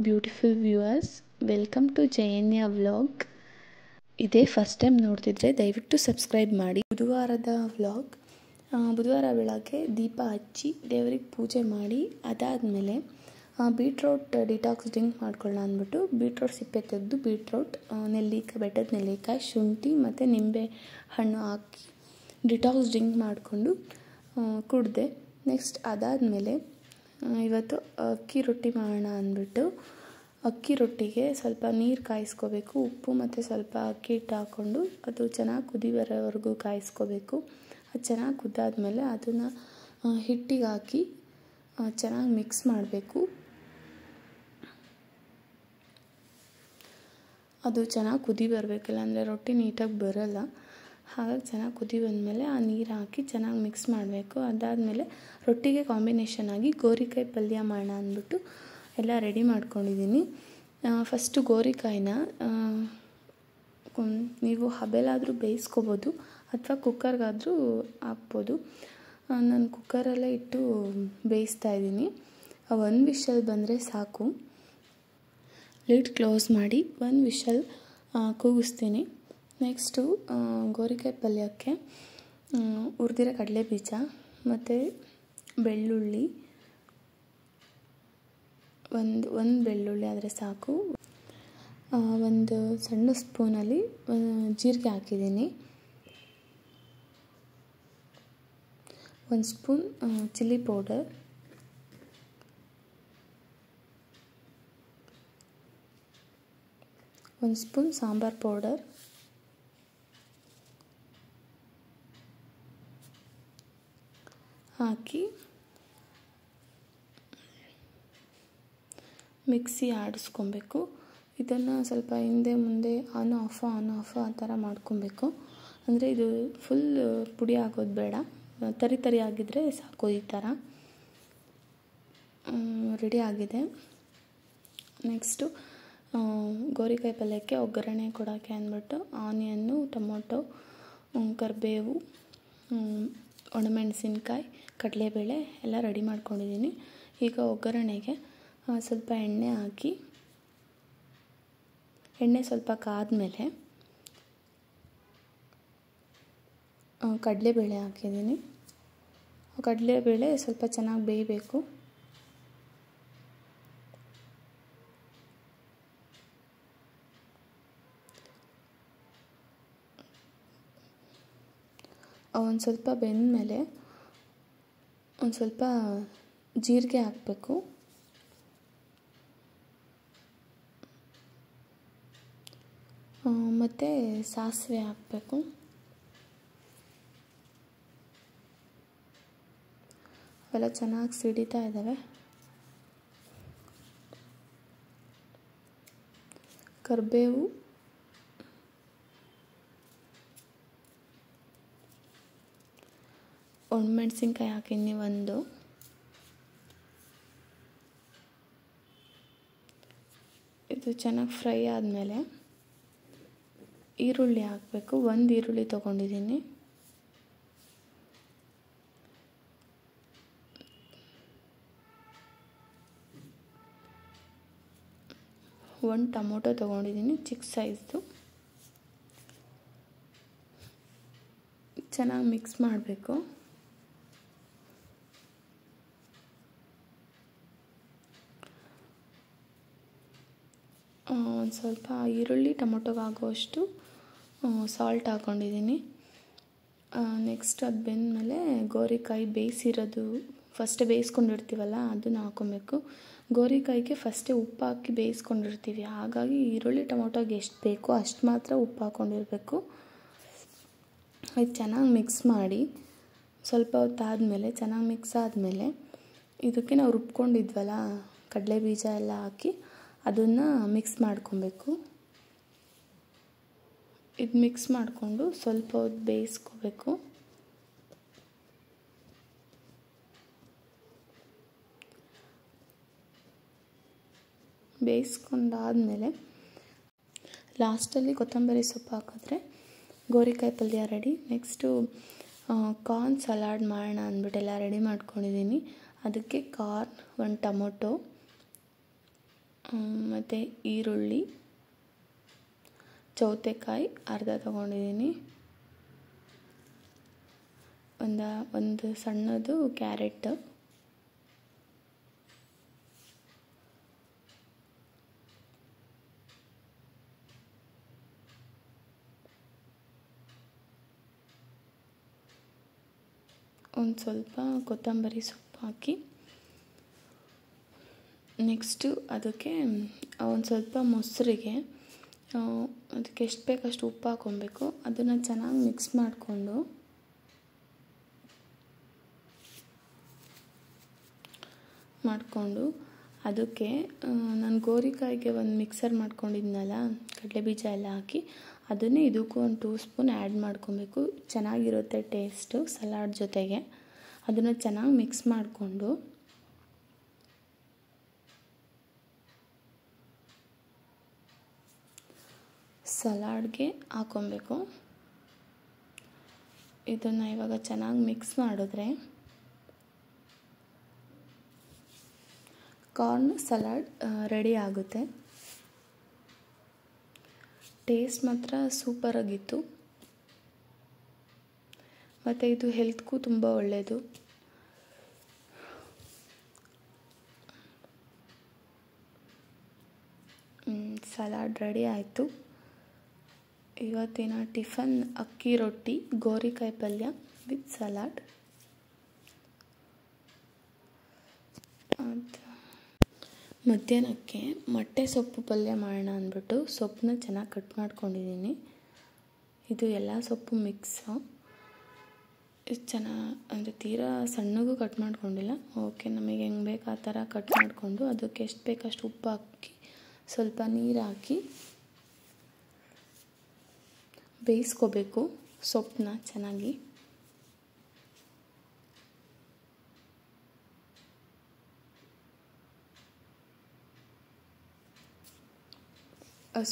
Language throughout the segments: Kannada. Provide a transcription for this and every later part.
Beautiful viewers, welcome to Jayanya vlog. ಇದೇ ಫಸ್ಟ್ ಟೈಮ್ ನೋಡ್ತಿದ್ರೆ ದಯವಿಟ್ಟು ಸಬ್ಸ್ಕ್ರೈಬ್ ಮಾಡಿ. ಬುಧವಾರದ ವ್ಲಾಗ್. ಬುಧವಾರ ಬೆಳಗ್ಗೆ ದೀಪ ಹಚ್ಚಿ ದೇವರಿಗೆ ಪೂಜೆ ಮಾಡಿ ಅದಾದಮೇಲೆ ಬೀಟ್ರೋಟ್ ಡಿಟಾಕ್ಸ್ ಡ್ರಿಂಕ್ ಮಾಡ್ಕೊಳ್ಳೋಣ ಅಂದ್ಬಿಟ್ಟು ಬೀಟ್ರೋಟ್ ಸಿಪ್ಪೆ ತೆಗೆದು ಬೀಟ್ರೋಟ್ ಬೆಟ್ಟದ ನೆಲ್ಲಿಕಾಯಿ ಶುಂಠಿ ಮತ್ತು ನಿಂಬೆ ಹಣ್ಣು ಹಾಕಿ ಡಿಟಾಕ್ಸ್ ಡ್ರಿಂಕ್ ಮಾಡಿಕೊಂಡು ಕುಡಿದೆ. ನೆಕ್ಸ್ಟ್ ಅದಾದಮೇಲೆ ಇವತ್ತು ಅಕ್ಕಿ ರೊಟ್ಟಿ ಮಾಡೋಣ ಅಂದ್ಬಿಟ್ಟು ಅಕ್ಕಿ ರೊಟ್ಟಿಗೆ ಸ್ವಲ್ಪ ನೀರು ಕಾಯಿಸ್ಕೋಬೇಕು, ಉಪ್ಪು ಮತ್ತು ಸ್ವಲ್ಪ ಅಕ್ಕಿ ಹಿಟ್ಟು ಹಾಕ್ಕೊಂಡು ಅದು ಚೆನ್ನಾಗಿ ಕುದಿ ಬರೋವರೆಗೂ ಕಾಯಿಸ್ಕೋಬೇಕು. ಅದು ಚೆನ್ನಾಗಿ ಕುದ್ದಾದ್ಮೇಲೆ ಅದನ್ನು ಹಿಟ್ಟಿಗೆ ಹಾಕಿ ಚೆನ್ನಾಗಿ ಮಿಕ್ಸ್ ಮಾಡಬೇಕು. ಅದು ಚೆನ್ನಾಗಿ ಕುದಿ ಬರಬೇಕಲ್ಲ, ಅಂದರೆ ರೊಟ್ಟಿ ನೀಟಾಗಿ ಬರೋಲ್ಲ. ಹಾಗಾಗಿ ಚೆನ್ನಾಗಿ ಕುದಿ ಬಂದಮೇಲೆ ಆ ನೀರು ಹಾಕಿ ಚೆನ್ನಾಗಿ ಮಿಕ್ಸ್ ಮಾಡಬೇಕು. ಅದಾದಮೇಲೆ ರೊಟ್ಟಿಗೆ ಕಾಂಬಿನೇಷನ್ ಆಗಿ ಗೋರಿಕಾಯಿ ಪಲ್ಯ ಮಾಡೋಣ ಅಂದ್ಬಿಟ್ಟು ಎಲ್ಲ ರೆಡಿ ಮಾಡ್ಕೊಂಡಿದ್ದೀನಿ. ಫಸ್ಟು ಗೋರಿಕಾಯಿನ ನೀವು ಹಬೆಲಾದರೂ ಬೇಯಿಸ್ಕೋಬೋದು ಅಥವಾ ಕುಕ್ಕರ್ಗಾದರೂ ಹಾಕ್ಬೋದು. ನಾನು ಕುಕ್ಕರಲ್ಲೇ ಇಟ್ಟು ಬೇಯಿಸ್ತಾ ಇದ್ದೀನಿ. ಒಂದು ವಿಷಲ್ ಬಂದರೆ ಸಾಕು. ಲಿಡ್ ಕ್ಲೋಸ್ ಮಾಡಿ ಒಂದು ವಿಷಲ್ ಕೂಗಿಸ್ತೀನಿ. ನೆಕ್ಸ್ಟು ಗೋರಿಕಾಯಿ ಪಲ್ಯಕ್ಕೆ ಹುರಿದಿರೋ ಕಡಲೆ ಬೀಜ ಮತ್ತು ಬೆಳ್ಳುಳ್ಳಿ, ಒಂದು ಬೆಳ್ಳುಳ್ಳಿ ಆದರೆ ಸಾಕು. ಒಂದು ಸಣ್ಣ ಸ್ಪೂನಲ್ಲಿ ಜೀರಿಗೆ ಹಾಕಿದ್ದೀನಿ. 1 spoon chilli powder, 1 spoon sambar powder, ಹಾಕಿ ಮಿಕ್ಸಿ ಆಡಿಸ್ಕೊಬೇಕು. ಇದನ್ನು ಸ್ವಲ್ಪ ಹಿಂದೆ ಮುಂದೆ ಆನ್ ಆಫ್ ಆ ಥರ ಮಾಡ್ಕೊಬೇಕು. ಅಂದರೆ ಇದು ಫುಲ್ ಪುಡಿ ಆಗೋದು ಬೇಡ, ತರಿ ಆಗಿದ್ದರೆ ಸಾಕು. ಈ ಥರ ರೆಡಿ ಆಗಿದೆ. ನೆಕ್ಸ್ಟು ಗೋರಿಕಾಯಿ ಪಲ್ಯಕ್ಕೆ ಒಗ್ಗರಣೆ ಕೊಡೋಕ್ಕೆ ಅಂದ್ಬಿಟ್ಟು ಆನಿಯನ್ನು, ಟೊಮೊಟೊ, ಕರಿಬೇವು, ಒಣಮೆಣಸಿನ್ಕಾಯಿ, ಕಡಲೆಬೇಳೆ ಎಲ್ಲ ರೆಡಿ ಮಾಡ್ಕೊಂಡಿದ್ದೀನಿ. ಈಗ ಒಗ್ಗರಣೆಗೆ ಸ್ವಲ್ಪ ಎಣ್ಣೆ ಹಾಕಿ ಎಣ್ಣೆ ಸ್ವಲ್ಪ ಕಾದ್ಮೇಲೆ ಕಡಲೆಬೇಳೆ ಹಾಕಿದ್ದೀನಿ. ಕಡಲೆಬೇಳೆ ಸ್ವಲ್ಪ ಚೆನ್ನಾಗಿ ಬೇಯಬೇಕು. ಒಂದು ಸ್ವಲ್ಪ ಬೆಂದಮೇಲೆ ಒಂದು ಸ್ವಲ್ಪ ಜೀರಿಗೆ ಹಾಕಬೇಕು. ಮತ್ತು ಸಾಸಿವೆ ಹಾಕಬೇಕು. ಅವೆಲ್ಲ ಚೆನ್ನಾಗಿ ಸಿಡಿತಾ ಇದ್ದಾವೆ. ಕರಿಬೇವು, ಒಣಮೆಣಸಿನ್ಕಾಯಿ ಹಾಕಿದ್ದೀನಿ ಒಂದು. ಇದು ಚೆನ್ನಾಗಿ ಫ್ರೈ ಆದಮೇಲೆ ಈರುಳ್ಳಿ ಹಾಕಬೇಕು. 1 ಈರುಳ್ಳಿ ತೊಗೊಂಡಿದ್ದೀನಿ. ಒಂದು ಟೊಮೊಟೊ ತೊಗೊಂಡಿದ್ದೀನಿ, ಚಿಕ್ಕ ಸೈಜ್ದು. ಚೆನ್ನಾಗಿ ಮಿಕ್ಸ್ ಮಾಡಬೇಕು. ಒಂದು ಸ್ವಲ್ಪ ಈರುಳ್ಳಿ ಟೊಮೊಟೊಗೆ ಆಗುವಷ್ಟು ಸಾಲ್ಟ್ ಹಾಕ್ಕೊಂಡಿದ್ದೀನಿ. ನೆಕ್ಸ್ಟ್ ಅದು ಬೆಂದಮೇಲೆ ಗೋರಿಕಾಯಿ ಬೇಯಿಸಿರೋದು ಫಸ್ಟೇ ಬೇಯಿಸ್ಕೊಂಡಿರ್ತೀವಲ್ಲ ಅದನ್ನು ಹಾಕ್ಕೊಬೇಕು. ಗೋರಿಕಾಯಿಗೆ ಫಸ್ಟೇ ಉಪ್ಪು ಹಾಕಿ ಬೇಯಿಸ್ಕೊಂಡಿರ್ತೀವಿ, ಹಾಗಾಗಿ ಈರುಳ್ಳಿ ಟೊಮೊಟೊಗೆ ಎಷ್ಟು ಬೇಕೋ ಅಷ್ಟು ಮಾತ್ರ ಉಪ್ಪು ಹಾಕ್ಕೊಂಡಿರಬೇಕು. ಇದು ಚೆನ್ನಾಗಿ ಮಿಕ್ಸ್ ಮಾಡಿ ಸ್ವಲ್ಪ ಹೊತ್ತಾದಮೇಲೆ ಚೆನ್ನಾಗಿ ಮಿಕ್ಸ್ ಆದಮೇಲೆ ಇದಕ್ಕೆ ನಾವು ರುಬ್ಕೊಂಡಿದ್ವಲ್ಲ ಕಡಲೆ ಬೀಜ ಎಲ್ಲ ಹಾಕಿ ಅದನ್ನು ಮಿಕ್ಸ್ ಮಾಡ್ಕೊಬೇಕು. ಇದು ಮಿಕ್ಸ್ ಮಾಡಿಕೊಂಡು ಸ್ವಲ್ಪ ಹೊತ್ತು ಬೇಯಿಸ್ಕೋಬೇಕು. ಬೇಯಿಸ್ಕೊಂಡಾದಮೇಲೆ ಲಾಸ್ಟಲ್ಲಿ ಕೊತ್ತಂಬರಿ ಸೊಪ್ಪು ಹಾಕಿದ್ರೆ ಗೋರಿಕಾಯಿ ಪಲ್ಯ ರೆಡಿ. ನೆಕ್ಸ್ಟು ಕಾರ್ನ್ ಸಲಾಡ್ ಮಾಡೋಣ ಅಂದ್ಬಿಟ್ಟೆಲ್ಲ ರೆಡಿ ಮಾಡ್ಕೊಂಡಿದ್ದೀನಿ. ಅದಕ್ಕೆ ಕಾರ್ನ್, 1 ಟೊಮೊಟೊ, ಮತ್ತು ಈರುಳ್ಳಿ, ಸೌತೆಕಾಯಿ ಅರ್ಧ ತೊಗೊಂಡಿದ್ದೀನಿ, ಒಂದು ಸಣ್ಣದು ಕ್ಯಾರೆಟ್, ಒಂದು ಸ್ವಲ್ಪ ಕೊತ್ತಂಬರಿ ಸೊಪ್ಪು ಹಾಕಿ, ನೆಕ್ಸ್ಟು ಅದಕ್ಕೆ ಒಂದು ಸ್ವಲ್ಪ ಮೊಸರಿಗೆ ಅದಕ್ಕೆ ಎಷ್ಟು ಬೇಕಷ್ಟು ಉಪ್ಪು ಹಾಕ್ಕೊಬೇಕು. ಅದನ್ನು ಚೆನ್ನಾಗಿ ಮಿಕ್ಸ್ ಮಾಡಿಕೊಂಡು ಅದಕ್ಕೆ ನಾನು ಗೋರಿಕಾಯಿಗೆ ಒಂದು ಮಿಕ್ಸರ್ ಮಾಡ್ಕೊಂಡಿದ್ನಲ್ಲ ಕಡಲೆಬೀಜ ಎಲ್ಲ ಹಾಕಿ, ಅದನ್ನೇ ಇದಕ್ಕೂ ಒಂದು 2 ಸ್ಪೂನ್ ಆ್ಯಡ್ ಮಾಡ್ಕೊಬೇಕು. ಚೆನ್ನಾಗಿರುತ್ತೆ ಟೇಸ್ಟು ಸಲಾಡ್ ಜೊತೆಗೆ. ಅದನ್ನು ಚೆನ್ನಾಗಿ ಮಿಕ್ಸ್ ಮಾಡಿಕೊಂಡು ಸಲಾಡ್ಗೆ ಹಾಕ್ಕೊಬೇಕು. ಇದನ್ನು ಇವಾಗ ಚೆನ್ನಾಗಿ ಮಿಕ್ಸ್ ಮಾಡಿದ್ರೆ ಕಾರ್ನ್ ಸಲಾಡ್ ರೆಡಿ ಆಗುತ್ತೆ. ಟೇಸ್ಟ್ ಮಾತ್ರ ಸೂಪರಾಗಿತ್ತು ಮತ್ತು ಇದು ಹೆಲ್ತ್ಗೂ ತುಂಬ ಒಳ್ಳೆಯದು. ಸಲಾಡ್ ರೆಡಿ ಆಯಿತು. ಇವತ್ತಿನ ಟಿಫನ್ ಅಕ್ಕಿ ರೊಟ್ಟಿ, ಗೋರಿಕಾಯಿ ಪಲ್ಯ ವಿತ್ ಸಲಾಡ್. ಮಧ್ಯಾಹ್ನಕ್ಕೆ ಮೊಟ್ಟೆ ಸೊಪ್ಪು ಪಲ್ಯ ಮಾಡೋಣ ಅಂದ್ಬಿಟ್ಟು ಸೊಪ್ಪನ್ನ ಚೆನ್ನಾಗಿ ಕಟ್ ಮಾಡ್ಕೊಂಡಿದ್ದೀನಿ. ಇದು ಎಲ್ಲ ಸೊಪ್ಪು ಮಿಕ್ಸು. ಇದು ಚೆನ್ನಾಗಿ ಅಂದರೆ ತೀರಾ ಸಣ್ಣಗೂ ಕಟ್ ಮಾಡ್ಕೊಂಡಿಲ್ಲ. ಓಕೆ, ನಮಗೆ ಹೆಂಗೆ ಬೇಕು ಆ ಥರ ಕಟ್ ಮಾಡಿಕೊಂಡು ಅದಕ್ಕೆ ಎಷ್ಟು ಬೇಕಷ್ಟು ಉಪ್ಪು ಹಾಕಿ ಸ್ವಲ್ಪ ನೀರು ಹಾಕಿ ಬೇಯಿಸ್ಕೋಬೇಕು ಸೊಪ್ಪನ್ನ ಚೆನ್ನಾಗಿ.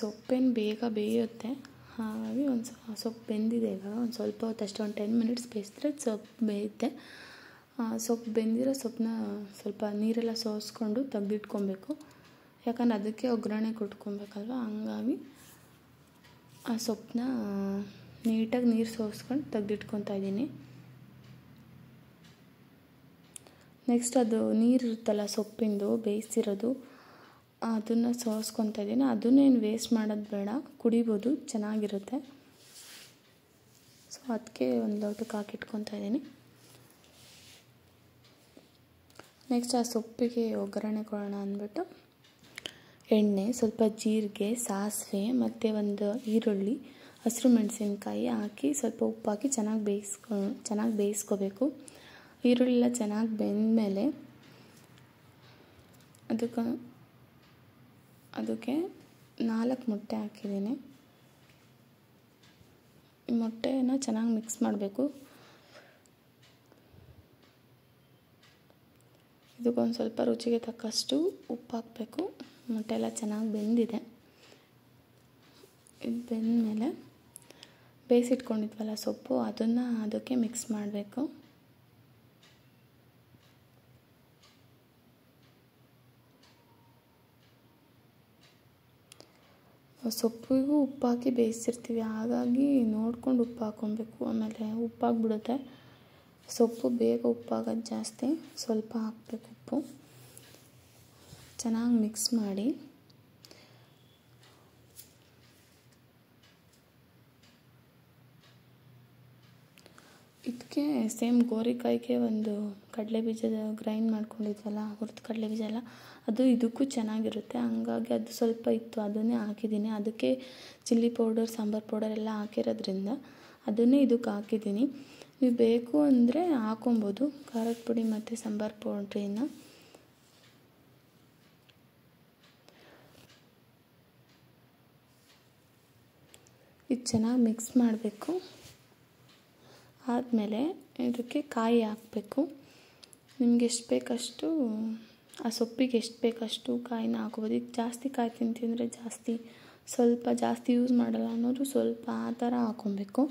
ಸೊಪ್ಪೇನು ಬೇಗ ಬೇಯುತ್ತೆ, ಹಾಗಾಗಿ ಸೊಪ್ಪು ಬೆಂದಿದೆ. ಇವಾಗ ಒಂದು ಸ್ವಲ್ಪ ಹೊತ್ತು ಅಷ್ಟೇ, ಒಂದು 10 ಮಿನಿಟ್ಸ್ ಬೇಯಿಸಿದ್ರೆ ಸೊಪ್ಪು ಬೇಯುತ್ತೆ. ಸೊಪ್ಪು ಬೆಂದಿರೋ ಸೊಪ್ಪನ್ನ ಸ್ವಲ್ಪ ನೀರೆಲ್ಲ ಸೋಸ್ಕೊಂಡು ತೆಗೆದಿಟ್ಕೊಬೇಕು. ಯಾಕಂದ್ರೆ ಅದಕ್ಕೆ ಒಗ್ಗರಣೆ ಕೊಟ್ಕೊಬೇಕಲ್ವ, ಹಂಗಾಗಿ ಆ ಸೊಪ್ಪನ್ನ ನೀಟಾಗಿ ನೀರು ಸೋಸ್ಕೊಂಡು ತೆಗೆದಿಟ್ಕೊತಾ ಇದ್ದೀನಿ. ನೆಕ್ಸ್ಟ್ ಅದು ನೀರು ಇರುತ್ತಲ್ಲ ಸೊಪ್ಪಿಂದು ಬೇಯಿಸಿರೋದು, ಅದನ್ನು ಸೋಸ್ಕೊತಾ ಇದ್ದೀನಿ. ಅದನ್ನೇನು ವೇಸ್ಟ್ ಮಾಡೋದು ಬೇಡ, ಕುಡಿಬೋದು, ಚೆನ್ನಾಗಿರುತ್ತೆ. ಸೊ ಅದಕ್ಕೆ ಒಂದು ಲೋಟಕ್ಕೆ ಹಾಕಿಟ್ಕೊತಾ ಇದ್ದೀನಿ. ನೆಕ್ಸ್ಟ್ ಆ ಸೊಪ್ಪಿಗೆ ಒಗ್ಗರಣೆ ಕೊಡೋಣ ಅಂದ್ಬಿಟ್ಟು ಎಣ್ಣೆ, ಸ್ವಲ್ಪ ಜೀರಿಗೆ, ಸಾಸಿವೆ ಮತ್ತು ಒಂದು ಈರುಳ್ಳಿ, ಹಸಿರು ಮೆಣಸಿನ್ಕಾಯಿ ಹಾಕಿ ಸ್ವಲ್ಪ ಉಪ್ಪು ಹಾಕಿ ಚೆನ್ನಾಗಿ ಬೇಯಿಸ್ಕೋಬೇಕು. ಈರುಳ್ಳಿ ಎಲ್ಲ ಚೆನ್ನಾಗಿ ಬೆಂದಮೇಲೆ ಅದಕ್ಕೆ 4 ಮೊಟ್ಟೆ ಹಾಕಿದ್ದೀನಿ. ಈ ಮೊಟ್ಟೆನ ಚೆನ್ನಾಗಿ ಮಿಕ್ಸ್ ಮಾಡಬೇಕು. ಇದಕ್ಕೊಂದು ಸ್ವಲ್ಪ ರುಚಿಗೆ ತಕ್ಕಷ್ಟು ಉಪ್ಪು ಹಾಕಬೇಕು. ಮೊಟ್ಟೆ ಎಲ್ಲ ಚೆನ್ನಾಗಿ ಬೆಂದಿದೆ. ಇದು ಬೆಂದಮೇಲೆ ಬೇಯಿಸಿಟ್ಕೊಂಡಿದ್ವಲ್ಲ ಸೊಪ್ಪು, ಅದನ್ನು ಅದಕ್ಕೆ ಮಿಕ್ಸ್ ಮಾಡಬೇಕು. ಸೊಪ್ಪಿಗೂ ಉಪ್ಪು ಹಾಕಿ ಬೇಯಿಸಿರ್ತೀವಿ, ಹಾಗಾಗಿ ನೋಡ್ಕೊಂಡು ಉಪ್ಪು ಹಾಕ್ಕೊಬೇಕು. ಆಮೇಲೆ ಉಪ್ಪಾಗ್ಬಿಡುತ್ತೆ, ಸೊಪ್ಪು ಬೇಗ ಉಪ್ಪಾಗೋದು ಜಾಸ್ತಿ, ಸ್ವಲ್ಪ ಹಾಕಬೇಕು ಉಪ್ಪು. ಚೆನ್ನಾಗಿ ಮಿಕ್ಸ್ ಮಾಡಿ ಇದಕ್ಕೆ ಸೇಮ್ ಗೋರಿಕಾಯಿಗೆ ಒಂದು ಕಡಲೆಬೀಜದ ಗ್ರೈಂಡ್ ಮಾಡ್ಕೊಂಡಿದ್ವಲ್ಲ, ಹುರಿದ ಕಡಲೆಬೀಜ ಎಲ್ಲ, ಅದು ಇದಕ್ಕೂ ಚೆನ್ನಾಗಿರುತ್ತೆ. ಹಂಗಾಗಿ ಅದು ಸ್ವಲ್ಪ ಇತ್ತು, ಅದನ್ನೇ ಹಾಕಿದ್ದೀನಿ. ಅದಕ್ಕೆ ಚಿಲ್ಲಿ ಪೌಡರ್, ಸಾಂಬಾರು ಪೌಡರ್ ಎಲ್ಲ ಹಾಕಿರೋದ್ರಿಂದ ಅದನ್ನೇ ಇದಕ್ಕೆ ಹಾಕಿದ್ದೀನಿ. ನೀವು ಬೇಕು ಅಂದರೆ ಹಾಕೊಬೋದು ಖಾರದ ಪುಡಿ ಮತ್ತು ಸಾಂಬಾರು ಪೌಡ್ರಿನ. ಇದು ಚೆನ್ನಾಗಿ ಮಿಕ್ಸ್ ಮಾಡಬೇಕು. ಆದಮೇಲೆ ಇದಕ್ಕೆ ಕಾಯಿ ಹಾಕಬೇಕು. ನಿಮ್ಗೆ ಎಷ್ಟು ಬೇಕಷ್ಟು, ಆ ಸೊಪ್ಪಿಗೆ ಎಷ್ಟು ಬೇಕಷ್ಟು ಕಾಯಿನ ಹಾಕೋಬೋದು. ಈಗ ಜಾಸ್ತಿ ಕಾಯಿ ತಿಂತಿದ್ರೆ ಜಾಸ್ತಿ, ಸ್ವಲ್ಪ ಜಾಸ್ತಿ ಯೂಸ್ ಮಾಡಲ್ಲ ಅನ್ನೋರು ಸ್ವಲ್ಪ ಆ ಥರ ಹಾಕ್ಕೊಬೇಕು.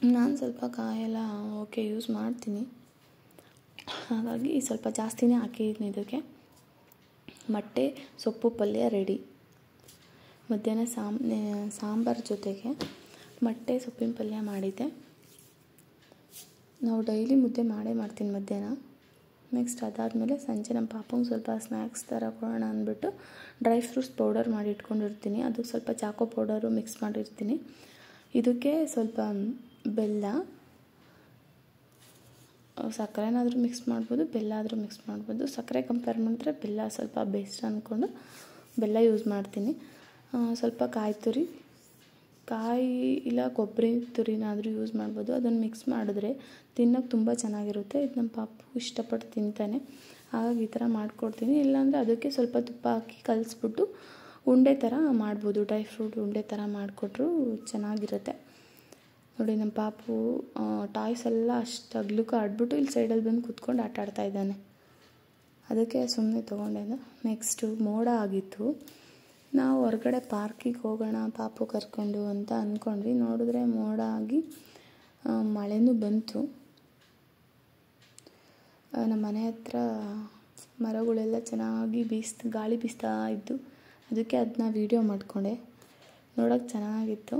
ನಾನು ಸ್ವಲ್ಪ ಕಾಯೆಲ್ಲ ಓಕೆ ಯೂಸ್ ಮಾಡ್ತೀನಿ, ಹಾಗಾಗಿ ಸ್ವಲ್ಪ ಜಾಸ್ತಿನೇ ಹಾಕಿದ್ದೀನಿ ಇದಕ್ಕೆ. ಮೊಟ್ಟೆ ಸೊಪ್ಪು ಪಲ್ಯ ರೆಡಿ. ಮಧ್ಯಾಹ್ನ ಸಾಂಬಾರು ಜೊತೆಗೆ ಮೊಟ್ಟೆ ಸೊಪ್ಪಿನ ಪಲ್ಯ ಮಾಡಿದ್ದೆ. ನಾವು ಡೈಲಿ ಮುದ್ದೆ ಮಾಡ್ತೀನಿ ಮಧ್ಯಾಹ್ನ. ನೆಕ್ಸ್ಟ್ ಅದಾದಮೇಲೆ ಸಂಜೆ ನಮ್ಮ ಪಾಪಂಗೆ ಸ್ವಲ್ಪ ಸ್ನ್ಯಾಕ್ಸ್ ಥರ ಕೊಡೋಣ ಅಂದ್ಬಿಟ್ಟು ಡ್ರೈ ಫ್ರೂಟ್ಸ್ ಪೌಡರ್ ಮಾಡಿ ಇಟ್ಕೊಂಡಿರ್ತೀನಿ. ಅದಕ್ಕೆ ಸ್ವಲ್ಪ ಚಾಕೋ ಪೌಡರು ಮಿಕ್ಸ್ ಮಾಡಿರ್ತೀನಿ. ಇದಕ್ಕೆ ಸ್ವಲ್ಪ ಬೆಲ್ಲ, ಸಕ್ಕರೆನಾದರೂ ಮಿಕ್ಸ್ ಮಾಡ್ಬೋದು, ಬೆಲ್ಲ ಆದರೂ ಮಿಕ್ಸ್ ಮಾಡ್ಬೋದು. ಸಕ್ಕರೆ ಕಂಪೇರ್ ಮಾಡಿದ್ರೆ ಬೆಲ್ಲ ಸ್ವಲ್ಪ ಬೆಸ್ಟ್ ಅಂದ್ಕೊಂಡು ಬೆಲ್ಲ ಯೂಸ್ ಮಾಡ್ತೀನಿ. ಸ್ವಲ್ಪ ಕಾಯಿ ಇಲ್ಲ ಕೊಬ್ಬರಿ ತುರಿನಾದರೂ ಯೂಸ್ ಮಾಡ್ಬೋದು. ಅದನ್ನು ಮಿಕ್ಸ್ ಮಾಡಿದ್ರೆ ತಿನ್ನೋಕ್ಕೆ ತುಂಬ ಚೆನ್ನಾಗಿರುತ್ತೆ. ಇದು ನಮ್ಮ ಪಾಪು ಇಷ್ಟಪಟ್ಟು ತಿಂತಾನೆ. ಹಾಗಾಗಿ ಈ ಥರ ಮಾಡಿಕೊಡ್ತೀನಿ. ಇಲ್ಲಾಂದರೆ ಅದಕ್ಕೆ ಸ್ವಲ್ಪ ತುಪ್ಪ ಹಾಕಿ ಕಲಿಸ್ಬಿಟ್ಟು ಉಂಡೆ ಥರ ಮಾಡ್ಬೋದು. ಡ್ರೈ ಫ್ರೂಟ್ ಉಂಡೆ ಥರ ಮಾಡಿಕೊಟ್ರು ಚೆನ್ನಾಗಿರುತ್ತೆ. ನೋಡಿ, ನಮ್ಮ ಪಾಪು ಟಾಯ್ಸ್ ಎಲ್ಲ ಅಷ್ಟು ಅಗ್ಲಕ್ಕೆ ಆಡ್ಬಿಟ್ಟು ಇಲ್ಲಿ ಸೈಡಲ್ಲಿ ಬಂದು ಕೂತ್ಕೊಂಡು ಆಟ ಆಡ್ತಾ ಇದ್ದಾನೆ. ಅದಕ್ಕೆ ಸುಮ್ಮನೆ ತೊಗೊಂಡೆ. ನೆಕ್ಸ್ಟು ಮೋಡ ಆಗಿತ್ತು. ನಾವು ಹೊರಗಡೆ ಪಾರ್ಕಿಗೆ ಹೋಗೋಣ ಪಾಪು ಕರ್ಕೊಂಡು ಅಂತ ಅಂದ್ಕೊಂಡ್ವಿ. ನೋಡಿದ್ರೆ ಮೋಡ ಆಗಿ ಮಳೆನೂ ಬಂತು. ನಮ್ಮ ಮನೆ ಹತ್ರ ಮರಗಳೆಲ್ಲ ಚೆನ್ನಾಗಿ ಗಾಳಿ ಬೀಸ್ತಾ ಇದ್ದು, ಅದಕ್ಕೆ ಅದನ್ನ ವೀಡಿಯೋ ಮಾಡಿಕೊಂಡೆ. ನೋಡೋಕ್ಕೆ ಚೆನ್ನಾಗಿತ್ತು.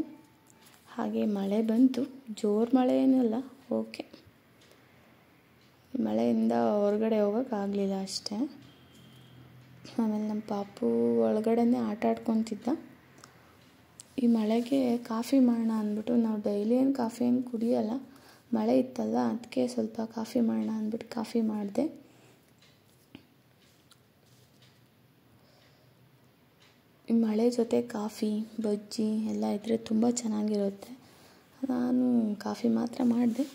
ಹಾಗೆ ಮಳೆ ಬಂತು. ಜೋರು ಮಳೆ ಏನಲ್ಲ, ಓಕೆ. ಮಳೆಯಿಂದ ಹೊರಗಡೆ ಹೋಗೋಕ್ಕಾಗಲಿಲ್ಲ ಅಷ್ಟೇ. ಆಮೇಲೆ ನಮ್ಮ ಪಾಪು ಒಳಗಡೆನೇ ಆಟ ಆಡ್ಕೊತಿದ್ದ. ಈ ಮಳೆಗೆ ಕಾಫಿ ಮಾಡೋಣ ಅಂದ್ಬಿಟ್ಟು, ನಾವು ಡೈಲಿ ಕಾಫಿ ಏನು ಕುಡಿಯೋಲ್ಲ, ಮಳೆ ಇತ್ತಲ್ಲ ಅದಕ್ಕೆ ಸ್ವಲ್ಪ ಕಾಫಿ ಮಾಡೋಣ ಅಂದ್ಬಿಟ್ಟು ಕಾಫಿ ಮಾಡಿದೆ. ಈ ಮಳೆ ಜೊತೆ ಕಾಫಿ ಬಜ್ಜಿ ಎಲ್ಲ ಇದ್ದರೆ ತುಂಬ ಚೆನ್ನಾಗಿರುತ್ತೆ. ನಾನು ಕಾಫಿ ಮಾತ್ರ ಮಾಡಿದೆ.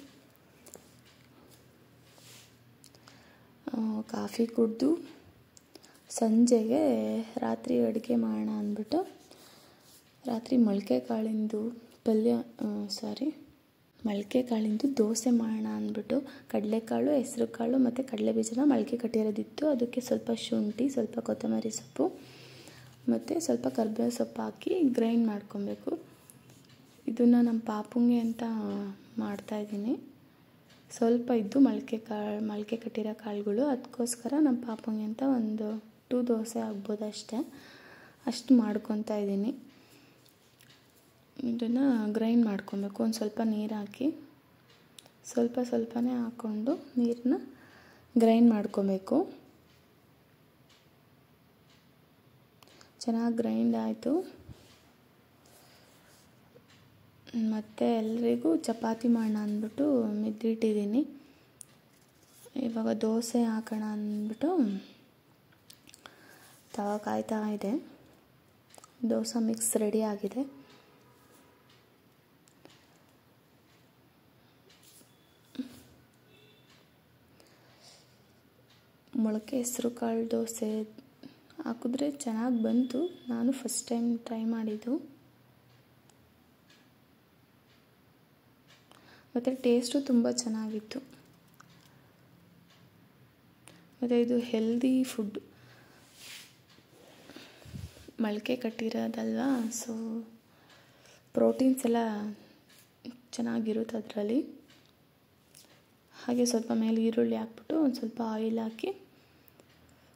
ಕಾಫಿ ಕುಡಿದು ಸಂಜೆಗೆ ರಾತ್ರಿ ಅಡುಗೆ ಮಾಡೋಣ ಅಂದ್ಬಿಟ್ಟು ರಾತ್ರಿ ಮೊಳಕೆ ಕಾಳಿಂದು ದೋಸೆ ಮಾಡೋಣ ಅಂದ್ಬಿಟ್ಟು ಕಡಲೆಕಾಳು, ಹೆಸರು ಕಾಳು ಮತ್ತು ಕಡಲೆ ಬೀಜನ ಮೊಳಕೆ ಕಟ್ಟಿರೋದಿತ್ತು. ಅದಕ್ಕೆ ಸ್ವಲ್ಪ ಶುಂಠಿ, ಸ್ವಲ್ಪ ಕೊತ್ತಂಬರಿ ಸೊಪ್ಪು ಮತ್ತು ಸ್ವಲ್ಪ ಕರಿಬೇವು ಸೊಪ್ಪು ಹಾಕಿ ಗ್ರೈಂಡ್ ಮಾಡ್ಕೊಬೇಕು. ಇದನ್ನು ನಮ್ಮ ಪಾಪುಂಗೆ ಅಂತ ಮಾಡ್ತಾಯಿದ್ದೀನಿ. ಸ್ವಲ್ಪ ಇದ್ದು ಮೊಳಕೆ ಕಟ್ಟಿರೋ ಕಾಳುಗಳು, ಅದಕ್ಕೋಸ್ಕರ ನಮ್ಮ ಪಾಪುಂಗೆ ಅಂತ ಒಂದು 2 ದೋಸೆ ಆಗ್ಬೋದು ಅಷ್ಟೇ. ಅಷ್ಟು ಮಾಡ್ಕೊತಾ ಇದ್ದೀನಿ. ಇದನ್ನು ಗ್ರೈಂಡ್ ಮಾಡ್ಕೊಬೇಕು. ಒಂದು ಸ್ವಲ್ಪ ನೀರು ಹಾಕಿ ಸ್ವಲ್ಪನೇ ಹಾಕ್ಕೊಂಡು ನೀರನ್ನ ಗ್ರೈಂಡ್ ಮಾಡ್ಕೊಬೇಕು. ಚೆನ್ನಾಗಿ ಗ್ರೈಂಡ್ ಆಯಿತು. ಮತ್ತು ಎಲ್ರಿಗೂ ಚಪಾತಿ ಮಾಡೋಣ ಅಂದ್ಬಿಟ್ಟು ಮಿದ್ದಿಟ್ಟಿದ್ದೀನಿ. ಇವಾಗ ದೋಸೆ ಹಾಕೋಣ ಅಂದ್ಬಿಟ್ಟು ತವ ಕಾಯ್ತಾ ಇದೆ. ದೋಸೆ ಮಿಕ್ಸ್ ರೆಡಿ ಆಗಿದೆ. ಮೊಳಕೆ ಹೆಸರು ಕಾಳು ದೋಸೆ ಹಾಕಿದ್ರೆ ಚೆನ್ನಾಗಿ ಬಂತು. ನಾನು ಫಸ್ಟ್ ಟೈಮ್ ಟ್ರೈ ಮಾಡಿದ್ದು. ಮತ್ತು ಟೇಸ್ಟು ತುಂಬ ಚೆನ್ನಾಗಿತ್ತು. ಮತ್ತು ಇದು ಹೆಲ್ದಿ ಫುಡ್, ಮೊಳಕೆ ಕಟ್ಟಿರೋದಲ್ವಾ, ಸೊ ಪ್ರೋಟೀನ್ಸ್ ಎಲ್ಲ ಚೆನ್ನಾಗಿರುತ್ತೆ ಅದರಲ್ಲಿ. ಹಾಗೆ ಸ್ವಲ್ಪ ಮೇಲೆ ಈರುಳ್ಳಿ ಹಾಕ್ಬಿಟ್ಟು ಒಂದು ಸ್ವಲ್ಪ ಆಯಿಲ್ ಹಾಕಿ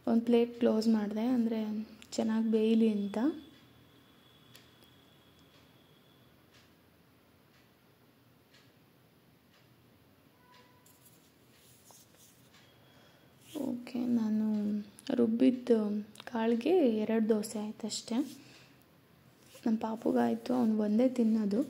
ಒಂದು ಪ್ಲೇಟ್ ಕ್ಲೋಸ್ ಮಾಡಿದೆ, ಅಂದರೆ ಚೆನ್ನಾಗಿ ಬೇಯಲಿ ಅಂತ. ಓಕೆ, ನಾನು ರುಬ್ಬಿದ್ದು ಕಾಳಿಗೆ 2 ದೋಸೆ ಆಯ್ತು ಅಷ್ಟೇ. ನಮ್ಮ ಪಾಪುಗಾಯಿತು, ಅವ್ನು ಒಂದೇ ತಿನ್ನೋದು.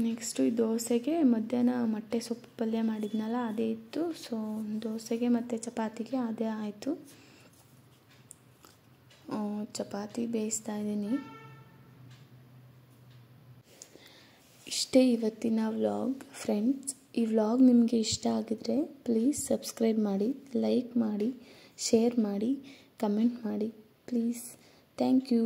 ನೆಕ್ಸ್ಟು ಈ ದೋಸೆಗೆ ಮಧ್ಯಾಹ್ನ ಮೊಟ್ಟೆ ಸೊಪ್ಪು ಪಲ್ಯ ಮಾಡಿದ್ನಲ್ಲ ಅದೇ ಇತ್ತು. ಸೊ ದೋಸೆಗೆ ಮತ್ತು ಚಪಾತಿಗೆ ಅದೇ ಆಯಿತು. ಚಪಾತಿ ಬೇಯಿಸ್ತಾ ಇದ್ದೀನಿ. ಇಷ್ಟೇ ಇವತ್ತಿನ ವ್ಲಾಗ್ ಫ್ರೆಂಡ್ಸ್. ಈ ವ್ಲಾಗ್ ನಿಮಗೆ ಇಷ್ಟ ಆಗಿದರೆ ಪ್ಲೀಸ್ ಸಬ್ಸ್ಕ್ರೈಬ್ ಮಾಡಿ, ಲೈಕ್ ಮಾಡಿ, ಶೇರ್ ಮಾಡಿ, ಕಮೆಂಟ್ ಮಾಡಿ ಪ್ಲೀಸ್. Thank you.